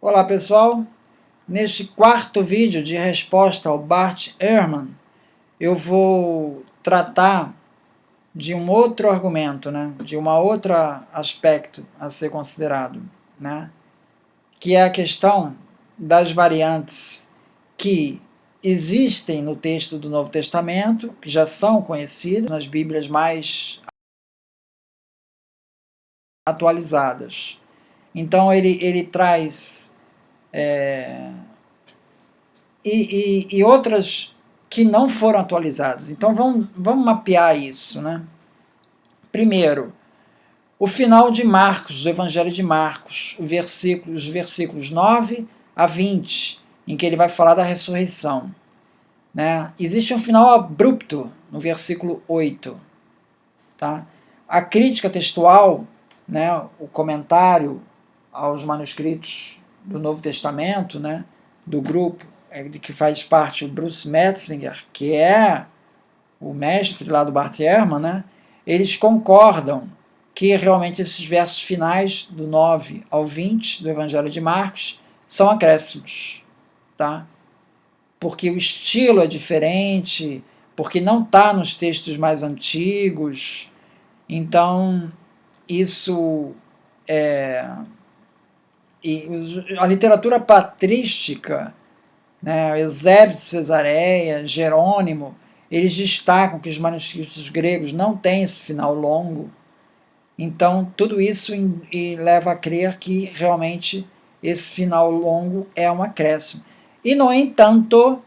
Olá pessoal, neste quarto vídeo de resposta ao Bart Ehrman, eu vou tratar de um outro argumento, de um outro aspecto a ser considerado, que é a questão das variantes que existem no texto do Novo Testamento, que já são conhecidas nas Bíblias mais atualizadas. Então ele traz e outras que não foram atualizadas. Então vamos mapear isso. Primeiro, o final de Marcos, o Evangelho de Marcos, os versículos 9 a 20, em que ele vai falar da ressurreição. Existe um final abrupto no versículo 8. Tá? A crítica textual, o comentário aos manuscritos do Novo Testamento, do grupo de que faz parte o Bruce Metzinger, que é o mestre lá do Bart Ehrman, eles concordam que realmente esses versos finais, do 9 ao 20 do Evangelho de Marcos, são acréscimos, tá? Porque o estilo é diferente, porque não está nos textos mais antigos. Então, isso a literatura patrística, Eusébio de Cesareia, Jerônimo, eles destacam que os manuscritos gregos não têm esse final longo. Então, tudo isso leva a crer que realmente esse final longo é um acréscimo. E, no entanto,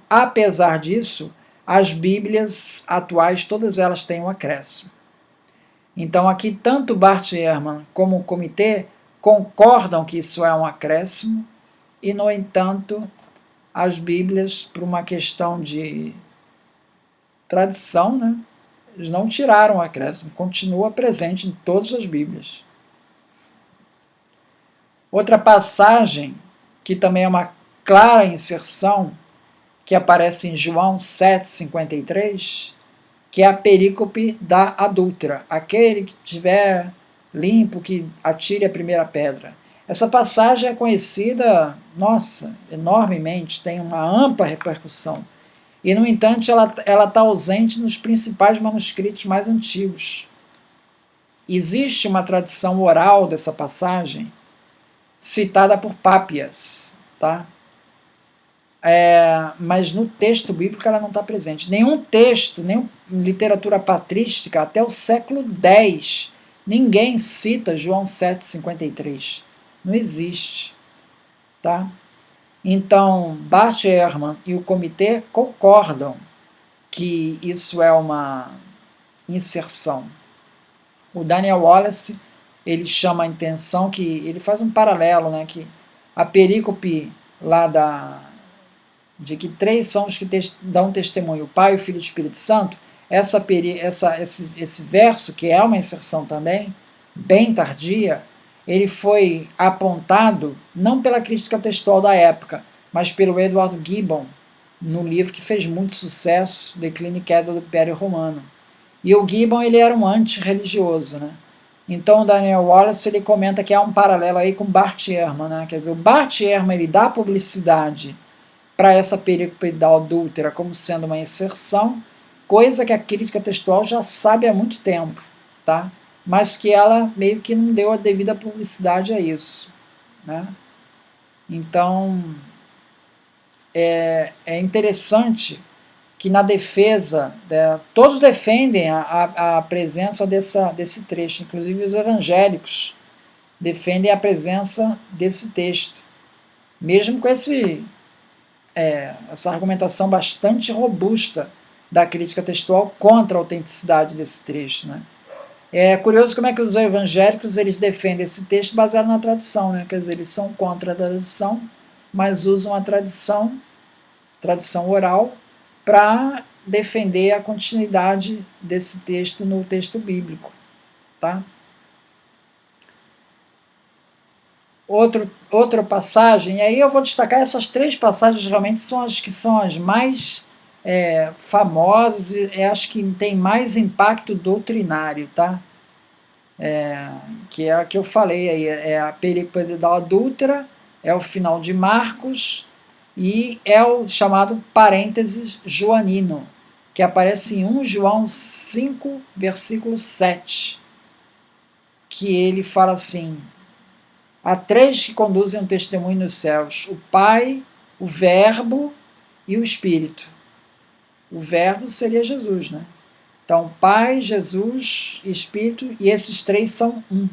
apesar disso, as Bíblias atuais, todas elas têm um acréscimo. Então, aqui, tanto Bart Ehrman como o comitê concordam que isso é um acréscimo, e, no entanto, as Bíblias, por uma questão de tradição, eles não tiraram o acréscimo, continua presente em todas as Bíblias. Outra passagem, que também é uma clara inserção, que aparece em João 7,53, que é a perícope da adúltera. Aquele que estiver limpo, que atire a primeira pedra. Essa passagem é conhecida, enormemente, tem uma ampla repercussão. E, no entanto, ela está ausente nos principais manuscritos mais antigos. Existe uma tradição oral dessa passagem, citada por Pápias, tá? Mas no texto bíblico ela não está presente. Nenhum texto, nem literatura patrística, até o século X, ninguém cita João 7,53. Não existe. Tá? Então, Bart Ehrman e o comitê concordam que isso é uma inserção. O Daniel Wallace, ele chama a intenção que ele faz um paralelo, que a perícope lá de que três são os que dão testemunho, o Pai, o Filho e o Espírito Santo, esse verso, que é uma inserção também, bem tardia, ele foi apontado não pela crítica textual da época, mas pelo Edward Gibbon, no livro que fez muito sucesso, Declínio e Queda do Império Romano. E o Gibbon, ele era um antirreligioso, Então o Daniel Wallace, ele comenta que há um paralelo aí com Bart Ehrman, Quer dizer, o Bart Ehrman, ele dá publicidade para essa perícope da adúltera como sendo uma inserção, coisa que a crítica textual já sabe há muito tempo, tá? Mas que ela meio que não deu a devida publicidade a isso. Então, é interessante que na defesa, todos defendem a presença desse trecho, inclusive os evangélicos defendem a presença desse texto, mesmo com essa argumentação bastante robusta da crítica textual contra a autenticidade desse trecho. É curioso como é que os evangélicos eles defendem esse texto baseado na tradição, Quer dizer, eles são contra a tradição, mas usam a tradição oral, para defender a continuidade desse texto no texto bíblico. Tá? Outra passagem, e aí eu vou destacar essas três passagens, realmente são as mais famosas e acho que tem mais impacto doutrinário, tá? que é a que eu falei aí, é a perícope da adúltera, é o final de Marcos, e é o chamado parênteses joanino, que aparece em 1 João 5, versículo 7, que ele fala assim: há três que conduzem um testemunho nos céus: o Pai, o Verbo e o Espírito. O Verbo seria Jesus, né? Então, Pai, Jesus, Espírito, e esses três são um,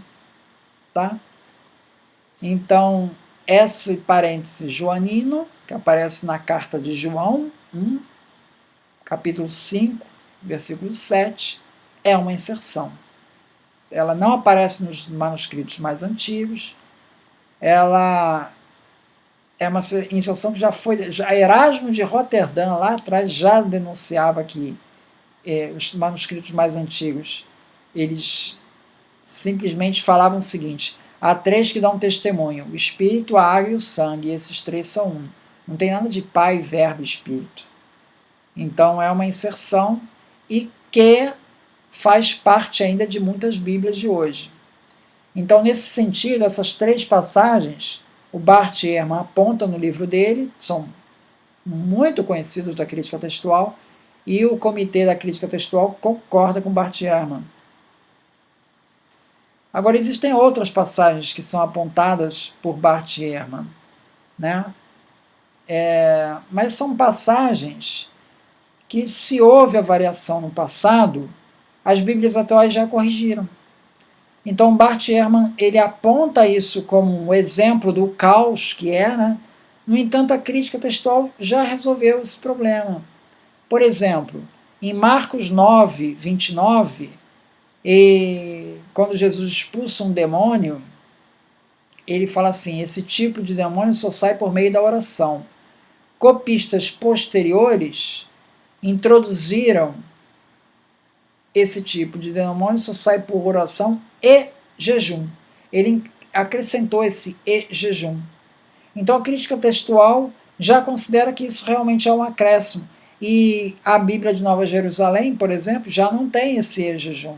tá? Então, esse parêntese joanino, que aparece na carta de João 1, capítulo 5, versículo 7, é uma inserção. Ela não aparece nos manuscritos mais antigos, ela é uma inserção que já Erasmo de Roterdã, lá atrás, já denunciava que os manuscritos mais antigos, eles simplesmente falavam o seguinte: há três que dão testemunho, o Espírito, a água e o sangue, e esses três são um. Não tem nada de Pai, Verbo e Espírito. Então é uma inserção e que faz parte ainda de muitas Bíblias de hoje. Então, nesse sentido, essas três passagens, o Bart Ehrman aponta no livro dele, são muito conhecidos da crítica textual, e o Comitê da Crítica Textual concorda com Bart Ehrman. Agora, existem outras passagens que são apontadas por Bart Ehrman, né? Mas são passagens que, se houve a variação no passado, as Bíblias atuais já corrigiram. Então, Bart Ehrman, ele aponta isso como um exemplo do caos que é, né? No entanto, a crítica textual já resolveu esse problema. Por exemplo, em Marcos 9, 29, quando Jesus expulsa um demônio, ele fala assim: esse tipo de demônio só sai por meio da oração. Copistas posteriores introduziram esse tipo de demônio só sai por oração e jejum. Ele acrescentou esse e jejum. Então a crítica textual já considera que isso realmente é um acréscimo. E a Bíblia de Nova Jerusalém, por exemplo, já não tem esse e jejum.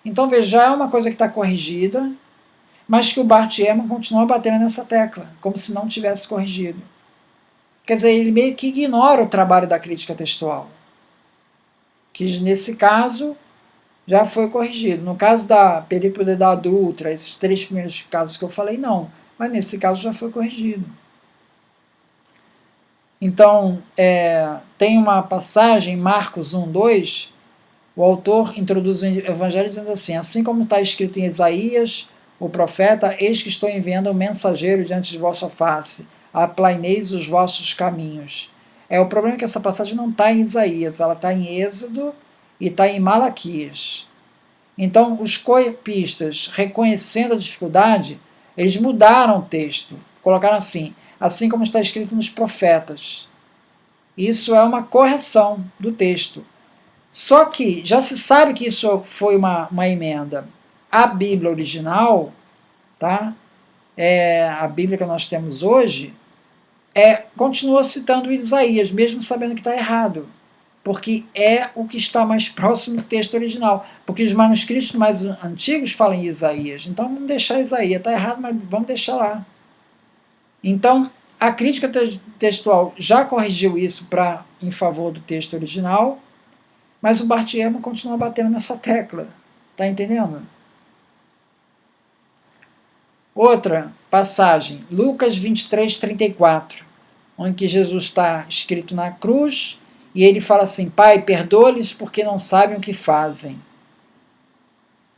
Então veja, já é uma coisa que está corrigida, mas que o Bart Ehrman continua batendo nessa tecla, como se não tivesse corrigido. Quer dizer, ele meio que ignora o trabalho da crítica textual, que nesse caso já foi corrigido. No caso da perícope da adúltera, esses três primeiros casos que eu falei, não. Mas nesse caso já foi corrigido. Então, tem uma passagem, Marcos 1:2, o autor introduz o evangelho dizendo assim como está escrito em Isaías, o profeta: eis que estou enviando um mensageiro diante de vossa face, aplaineis os vossos caminhos. O problema é que essa passagem não está em Isaías, ela está em Êxodo e está em Malaquias. Então, os copistas, reconhecendo a dificuldade, eles mudaram o texto, colocaram assim como está escrito nos profetas. Isso é uma correção do texto. Só que já se sabe que isso foi uma emenda. A Bíblia original, tá? A Bíblia que nós temos hoje, continua citando Isaías, mesmo sabendo que está errado, porque é o que está mais próximo do texto original, porque os manuscritos mais antigos falam em Isaías, então vamos deixar Isaías, está errado, mas vamos deixar lá. Então, a crítica textual já corrigiu isso em favor do texto original, mas o Bart Ehrman continua batendo nessa tecla, tá entendendo? Outra passagem, Lucas 23:34, onde que Jesus está escrito na cruz, e ele fala assim: Pai, perdoa-lhes porque não sabem o que fazem.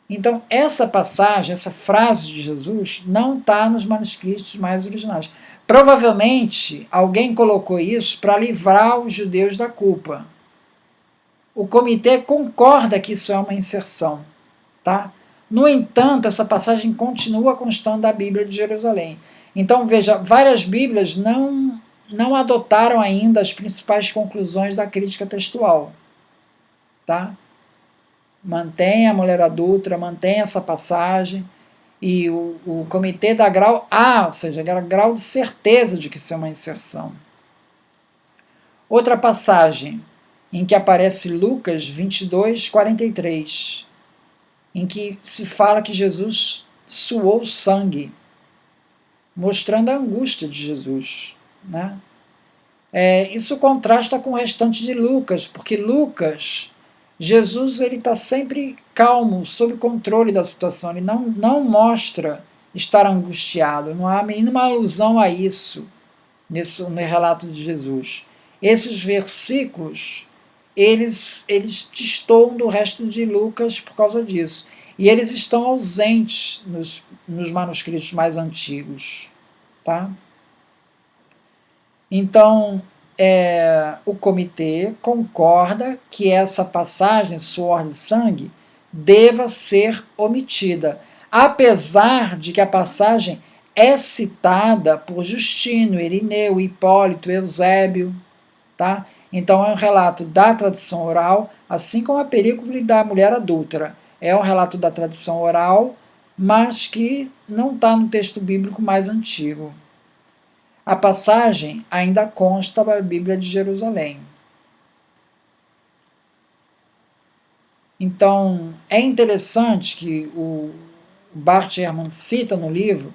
Então, essa passagem, essa frase de Jesus, não está nos manuscritos mais originais. Provavelmente, alguém colocou isso para livrar os judeus da culpa. O comitê concorda que isso é uma inserção, tá? No entanto, essa passagem continua constando da Bíblia de Jerusalém. Então, veja, várias Bíblias não adotaram ainda as principais conclusões da crítica textual, tá? Mantém a mulher adúltera, mantém essa passagem, e o comitê dá grau A, ou seja, grau de certeza de que isso é uma inserção. Outra passagem em que aparece Lucas 22:43. em que se fala que Jesus suou sangue, mostrando a angústia de Jesus, né? Isso contrasta com o restante de Lucas, porque Lucas, Jesus ele está sempre calmo, sob controle da situação, ele não mostra estar angustiado, não há a mínima alusão a isso no relato de Jesus. Esses versículos, eles destoam do resto de Lucas por causa disso. E eles estão ausentes nos manuscritos mais antigos. Tá? Então, o comitê concorda que essa passagem, suor de sangue, deva ser omitida, apesar de que a passagem é citada por Justino, Irineu, Hipólito, Eusébio. Tá? Então, é um relato da tradição oral, assim como a perícope da mulher adúltera. É um relato da tradição oral, mas que não está no texto bíblico mais antigo. A passagem ainda consta da Bíblia de Jerusalém. Então, é interessante que o Bart Ehrman cita no livro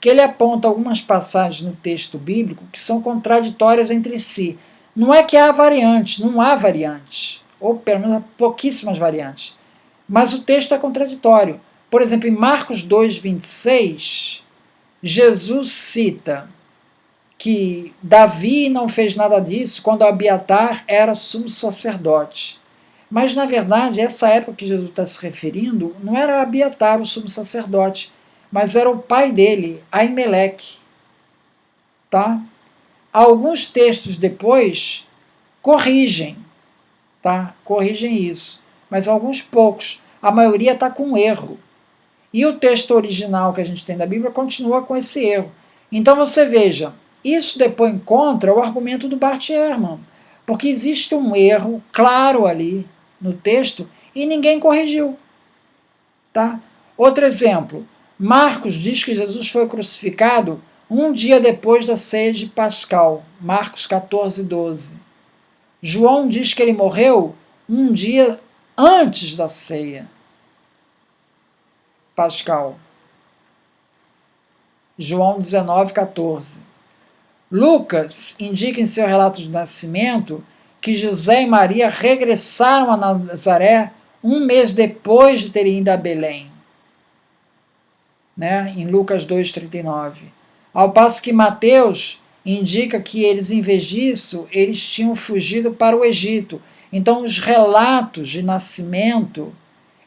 que ele aponta algumas passagens no texto bíblico que são contraditórias entre si. Não é que há variantes, não há variantes, ou pelo menos há pouquíssimas variantes, mas o texto é contraditório. Por exemplo, em Marcos 2,26, Jesus cita que Davi não fez nada disso quando Abiatar era sumo sacerdote. Mas, na verdade, essa época que Jesus está se referindo não era Abiatar o sumo sacerdote, mas era o pai dele, Aimeleque. Tá? Alguns textos depois corrigem, tá? Corrigem isso, mas alguns poucos. A maioria está com erro. E o texto original que a gente tem da Bíblia continua com esse erro. Então você veja, isso depois contra o argumento do Bart Ehrman, porque existe um erro claro ali no texto e ninguém corrigiu. Tá? Outro exemplo, Marcos diz que Jesus foi crucificado um dia depois da ceia de Pascal, Marcos 14:12. João diz que ele morreu um dia antes da ceia Pascal, João 19:14. Lucas indica em seu relato de nascimento que José e Maria regressaram a Nazaré um mês depois de terem ido a Belém, né, em Lucas 2,39. Ao passo que Mateus indica que eles, em vez disso, eles tinham fugido para o Egito. Então, os relatos de nascimento,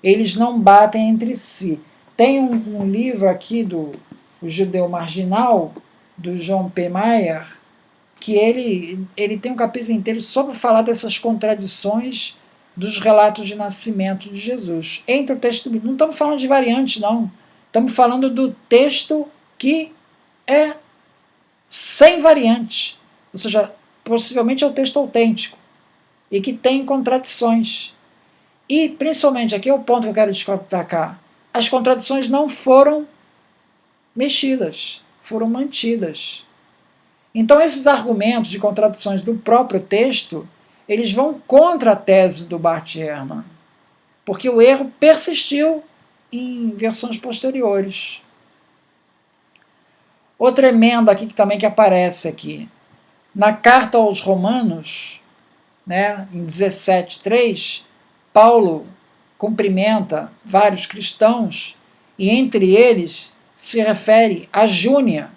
eles não batem entre si. Tem um livro aqui do O Judeu Marginal, do John P. Mayer, que ele tem um capítulo inteiro só para falar dessas contradições dos relatos de nascimento de Jesus. Entre o texto bíblico, não estamos falando de variantes, não. Estamos falando do texto que é sem variante, ou seja, possivelmente é o texto autêntico e que tem contradições. E, principalmente, aqui é o ponto que eu quero destacar, as contradições não foram mexidas, foram mantidas. Então, esses argumentos de contradições do próprio texto, eles vão contra a tese do Bart Ehrman, porque o erro persistiu em versões posteriores. Outra emenda aqui que também que aparece aqui, na carta aos Romanos, né, em 17:3, Paulo cumprimenta vários cristãos e entre eles se refere a Júnia,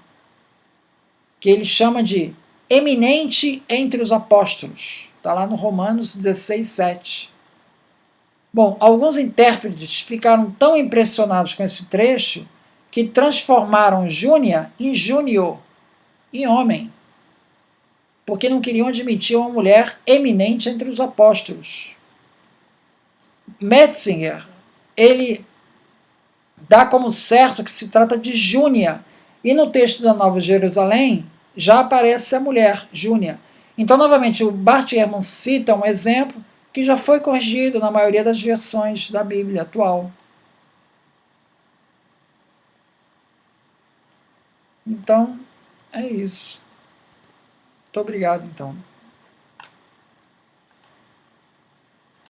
que ele chama de eminente entre os apóstolos. Está lá no Romanos 16:7. Bom, alguns intérpretes ficaram tão impressionados com esse trecho que transformaram Júnia em Júnior, em homem, porque não queriam admitir uma mulher eminente entre os apóstolos. Metzinger, ele dá como certo que se trata de Júnia, e no texto da Nova Jerusalém já aparece a mulher, Júnia. Então, novamente, o Bart Ehrman cita um exemplo que já foi corrigido na maioria das versões da Bíblia atual. Então, é isso. Muito obrigado, então.